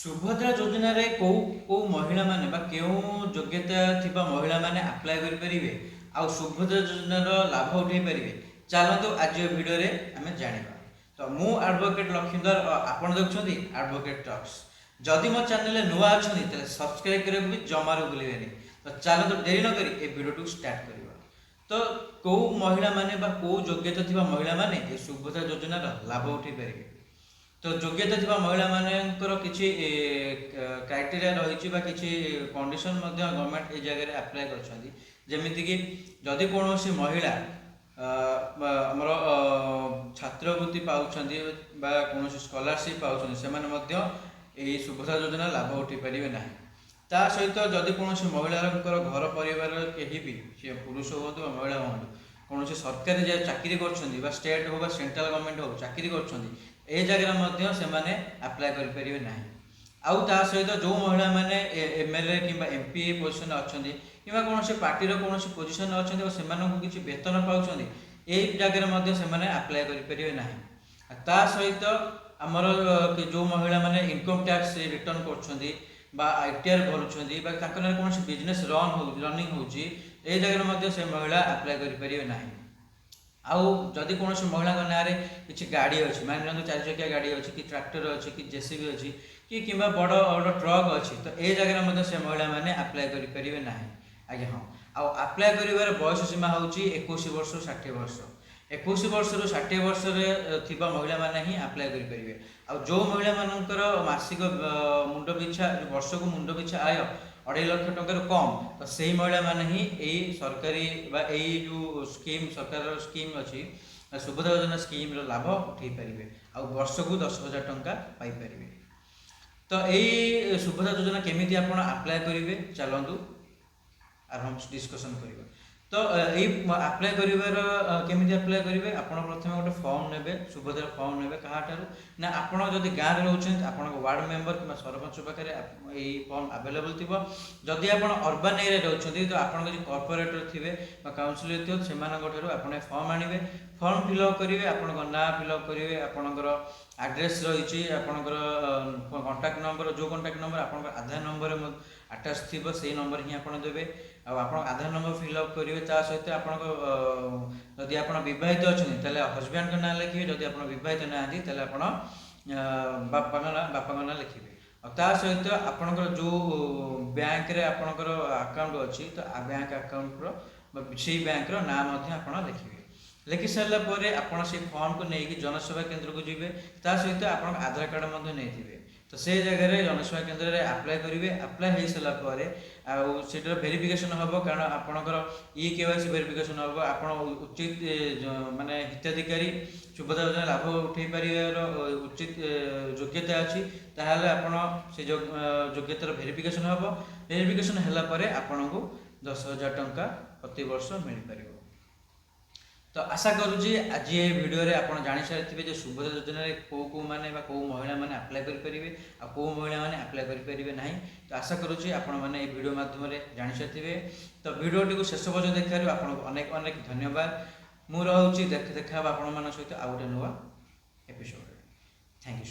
ସୁଭଦ୍ରା ଯୋଜନାରେ କୋଉ କୋଉ ମହିଳା ମାନେ ବା କେଉଁ ଯୋଗ୍ୟତା ଥିବା ମହିଳା ମାନେ ଆପ୍ଲାଏ କରିପାରିବେ ଆଉ ସୁଭଦ୍ରା ଯୋଜନାର ଲାଭ ଉଠାଇ ପାରିବେ, ଚାଲନ୍ତୁ ଆଜି ଏ ଭିଡ଼ିଓରେ ଆମେ ଜାଣିବା। ତ ମୁଁ ଆଡଭୋକେଟ ଲକ୍ଷ୍ମୀଧର, ଆପଣ ଦେଖୁଛନ୍ତି ଆଡଭୋକେଟ ଟକ୍ସ। ଯଦି ମୋ ଚ୍ୟାନେଲରେ ନୂଆ ଅଛନ୍ତି ତାହେଲେ ସବସ୍କ୍ରାଇବ କରିବାକୁ ବି ଜମାରୁ ଭୁଲିବେନି। ତ ଚାଲନ୍ତୁ ଡେରି ନ କରି ଏ ଭିଡ଼ିଓଟିକୁ ଷ୍ଟାର୍ଟ କରିବା। ତ କୋଉ ମହିଳା ମାନେ ବା କୋଉ ଯୋଗ୍ୟତା ଥିବା ମହିଳା ମାନେ ଏ ସୁଭଦ୍ରା ଯୋଜନାର ଲାଭ ଉଠାଇ ପାରିବେ। ତ ଯୋଗ୍ୟତା ଥିବା ମହିଳା ମାନଙ୍କର କିଛି କ୍ରାଇଟେରିଆ ରହିଛି ବା କିଛି କଣ୍ଡିସନ ମଧ୍ୟ ଗଭର୍ଣ୍ଣମେଣ୍ଟ ଏ ଜାଗାରେ ଆପ୍ଲାଏ କରିଛନ୍ତି। ଯେମିତିକି ଯଦି କୌଣସି ମହିଳା ଆମର ଛାତ୍ରବୃତ୍ତି ପାଉଛନ୍ତି ବା କୌଣସି ସ୍କଲାରସିପ୍ ପାଉଛନ୍ତି, ସେମାନେ ମଧ୍ୟ ଏହି ସୁଭଦ୍ରା ଯୋଜନା ଲାଭ ଉଠାଇ ପାରିବେ ନାହିଁ। ତା ସହିତ ଯଦି କୌଣସି ମହିଳାଙ୍କର ଘର ପରିବାରର କେହି ବି, ସେ ପୁରୁଷ ହୁଅନ୍ତୁ ବା ମହିଳା ହୁଅନ୍ତୁ, କୌଣସି ସରକାରୀ ଯେ ଚାକିରି କରୁଛନ୍ତି ବା ଷ୍ଟେଟ୍ ହେଉ ବା ସେଣ୍ଟ୍ରାଲ ଗଭର୍ଣ୍ଣମେଣ୍ଟ ହେଉ ଚାକିରି କରୁଛନ୍ତି, ଏ ଜାଗାରେ ମଧ୍ୟ ସେମାନେ ଆପ୍ଲାଏ କରିପାରିବେ ନାହିଁ। ଆଉ ତା ସହିତ ଯେଉଁ ମହିଳାମାନେ ଏମ୍ଏଲ୍ଏ କିମ୍ବା ଏମ୍ପି ପୋଜିସନରେ ଅଛନ୍ତି କିମ୍ବା କୌଣସି ପାର୍ଟିର କୌଣସି ପୋଜିସନରେ ଅଛନ୍ତି ଓ ସେମାନଙ୍କୁ କିଛି ବେତନ ପାଉଛନ୍ତି, ଏଇ ଜାଗାରେ ମଧ୍ୟ ସେମାନେ ଆପ୍ଲାଏ କରିପାରିବେ ନାହିଁ। ତା ସହିତ ଆମର ଯେଉଁ ମହିଳାମାନେ ଇନକମ୍ ଟ୍ୟାକ୍ସ ରିଟର୍ନ କରୁଛନ୍ତି ବା ITR ଭରୁଛନ୍ତି ବା ତାଙ୍କ ନାଁରେ କୌଣସି ବିଜନେସ୍ ରନିଂ ହେଉଛି, ଏଇ ଜାଗାରେ ମଧ୍ୟ ସେ ମହିଳା ଆପ୍ଲାଏ କରିପାରିବେ ନାହିଁ। ଆଉ ଯଦି କୌଣସି ମହିଳାଙ୍କ ନାଁରେ କିଛି ଗାଡ଼ି ଅଛି, ମାନି ନିଅନ୍ତୁ 4 ଚକିଆ ଗାଡ଼ି ଅଛି କି ଟ୍ରାକ୍ଟର ଅଛି କି JCB ଅଛି କି କିମ୍ବା ବଡ଼ ବଡ଼ ଟ୍ରକ୍ ଅଛି, ତ ଏ ଜାଗାରେ ମଧ୍ୟ ସେ ମହିଳାମାନେ ଆପ୍ଲାଏ କରିପାରିବେ ନାହିଁ। ଆଜ୍ଞା ହଁ, ଆଉ ଆପ୍ଲାଏ କରିବାର ବୟସ ସୀମା ହେଉଛି 21 ବର୍ଷରୁ 60 ବର୍ଷ। 21 ବର୍ଷରୁ 60 ବର୍ଷରେ ଥିବା ମହିଳାମାନେ ହିଁ ଆପ୍ଲାଏ କରିପାରିବେ। ଆଉ ଯେଉଁ ମହିଳାମାନଙ୍କର ମାସିକ ମୁଣ୍ଡ ପିଛା ବର୍ଷକୁ ମୁଣ୍ଡ ପିଛା ଆୟ 2.5 ଲକ୍ଷ ଟଙ୍କାରୁ କମ୍, ତ ସେହି ମହିଳାମାନେ ହିଁ ଏଇ ସରକାରୀ ବା ଏଇ ଯେଉଁ ସ୍କିମ୍ ସରକାରର ସ୍କିମ୍ ଅଛି ସୁଭଦ୍ରା ଯୋଜନା ସ୍କିମ୍ର ଲାଭ ଉଠାଇ ପାରିବେ ଆଉ ବର୍ଷକୁ 10,000 ଟଙ୍କା ପାଇପାରିବେ। ତ ଏଇ ସୁଭଦ୍ରା ଯୋଜନା କେମିତି ଆପଣ ଆପ୍ଲାଏ କରିବେ, ଚାଲନ୍ତୁ ଆରମ୍ଭ ଡିସ୍କସନ୍ କରିବା। ତ ଏଇ ଆପ୍ଲାଏ କରିବାର କେମିତି ଆପ୍ଲାଏ କରିବେ, ଆପଣ ପ୍ରଥମେ ଗୋଟେ ଫର୍ମ ନେବେ, ସୁଭଦ୍ରା ଫର୍ମ ନେବେ। କାହାଠାରୁ ନା, ଆପଣ ଯଦି ଗାଁରେ ରହୁଛନ୍ତି ଆପଣଙ୍କ ୱାର୍ଡ଼ ମେମ୍ବର କିମ୍ବା ସରପଞ୍ଚ ପାଖରେ ଏଇ ଫର୍ମ ଆଭେଲେବଲ୍ ଥିବ। ଯଦି ଆପଣ ଅର୍ବାନ ଏରିଆରେ ରହୁଛନ୍ତି ତ ଆପଣଙ୍କ ଯେଉଁ କର୍ପୋରେଟର ଥିବେ ବା କାଉନସିଲର ଥିବ, ସେମାନଙ୍କ ଠାରୁ ଆପଣ ଏ ଫର୍ମ ଆଣିବେ। ଫର୍ମ ଫିଲ୍ଅପ୍ କରିବେ, ଆପଣଙ୍କ ନାଁ ଫିଲ୍ଅପ୍ କରିବେ, ଆପଣଙ୍କର ଆଡ୍ରେସ୍ ରହିଛି, ଆପଣଙ୍କର କଣ୍ଟାକ୍ଟ ନମ୍ବର, ଯେଉଁ କଣ୍ଟାକ୍ଟ ନମ୍ବର ଆପଣଙ୍କର ଆଧାର ନମ୍ବରରେ ଆଟାଚ୍ ଥିବ ସେଇ ନମ୍ବର ହିଁ ଆପଣ ଦେବେ। ଆଉ ଆପଣ ଆଧାର ନମ୍ବର ଫିଲ୍ଅପ୍ କରିବେ। ତା ସହିତ ଆପଣଙ୍କ ଯଦି ଆପଣ ବିବାହିତ ଅଛନ୍ତି ତାହେଲେ ହଜବ୍ୟାଣ୍ଡଙ୍କ ନାଁ ଲେଖିବେ, ଯଦି ଆପଣ ବିବାହିତ ନାହାନ୍ତି ତାହେଲେ ଆପଣ ବାପାଙ୍କ ନାଁ ଲେଖିବେ। ଆଉ ତା ସହିତ ଆପଣଙ୍କର ଯେଉଁ ବ୍ୟାଙ୍କରେ ଆପଣଙ୍କର ଆକାଉଣ୍ଟ ଅଛି, ତ ବ୍ୟାଙ୍କ ଆକାଉଣ୍ଟର ସେଇ ବ୍ୟାଙ୍କର ନାଁ ମଧ୍ୟ ଆପଣ ଲେଖିବେ। ଲେଖି ସାରିଲା ପରେ ଆପଣ ସେଇ ଫର୍ମକୁ ନେଇକି ଜନସେବା କେନ୍ଦ୍ରକୁ ଯିବେ। ତା ସହିତ ଆପଣଙ୍କ ଆଧାର କାର୍ଡ଼ ମଧ୍ୟ ନେଇଥିବେ। ତ ସେ ଜାଗାରେ ଜନସେବା କେନ୍ଦ୍ରରେ ଆପ୍ଲାଏ କରିବେ। ଆପ୍ଲାଏ ହେଇସାରିଲା ପରେ ଆଉ ସେଟାର ଭେରିଫିକେସନ୍ ହେବ, କାରଣ ଆପଣଙ୍କର KYC ଭେରିଫିକେସନ୍ ହେବ। ଆପଣ ଉଚିତ ମାନେ ହିତାଧିକାରୀ ସୁଭଦ୍ରା ଯୋଜନା ଲାଭ ଉଠାଇ ପାରିବାର ଉଚିତ ଯୋଗ୍ୟତା ଅଛି, ତାହେଲେ ଆପଣ ସେ ଯୋଗ୍ୟତାର ଭେରିଫିକେସନ୍ ହେବ। ଭେରିଫିକେସନ୍ ହେଲା ପରେ ଆପଣଙ୍କୁ 10,000 ଟଙ୍କା ପ୍ରତିବର୍ଷ ମିଳିପାରିବ। ତ ଆଶା କରୁଛି ଆଜି ଏ ଭିଡ଼ିଓରେ ଆପଣ ଜାଣିସାରିଥିବେ ଯେ ସୁଭଦ୍ରା ଯୋଜନାରେ କେଉଁ ମାନେ ବା କେଉଁ ମହିଳାମାନେ ଆପ୍ଲାଏ କରିପାରିବେ ଆଉ କେଉଁ ମହିଳାମାନେ ଆପ୍ଲାଏ କରିପାରିବେ ନାହିଁ। ତ ଆଶା କରୁଛି ଆପଣମାନେ এই ଭିଡ଼ିଓ ମାଧ୍ୟମରେ ଜାଣିସାରିଥିବେ। ତ ଭିଡ଼ିଓଟିକୁ ଶେଷ ପର୍ଯ୍ୟନ୍ତ ଦେଖିବାରୁ ଆପଣଙ୍କୁ ଅନେକ ଅନେକ ଧନ୍ୟବାଦ। ମୁଁ ରହୁଛି, ଦେଖା ହେବା ଆପଣମାନଙ୍କ ସହିତ ଆଉ ଗୋଟେ ନୂଆ ଏପିସୋଡ଼ରେ। Thank you.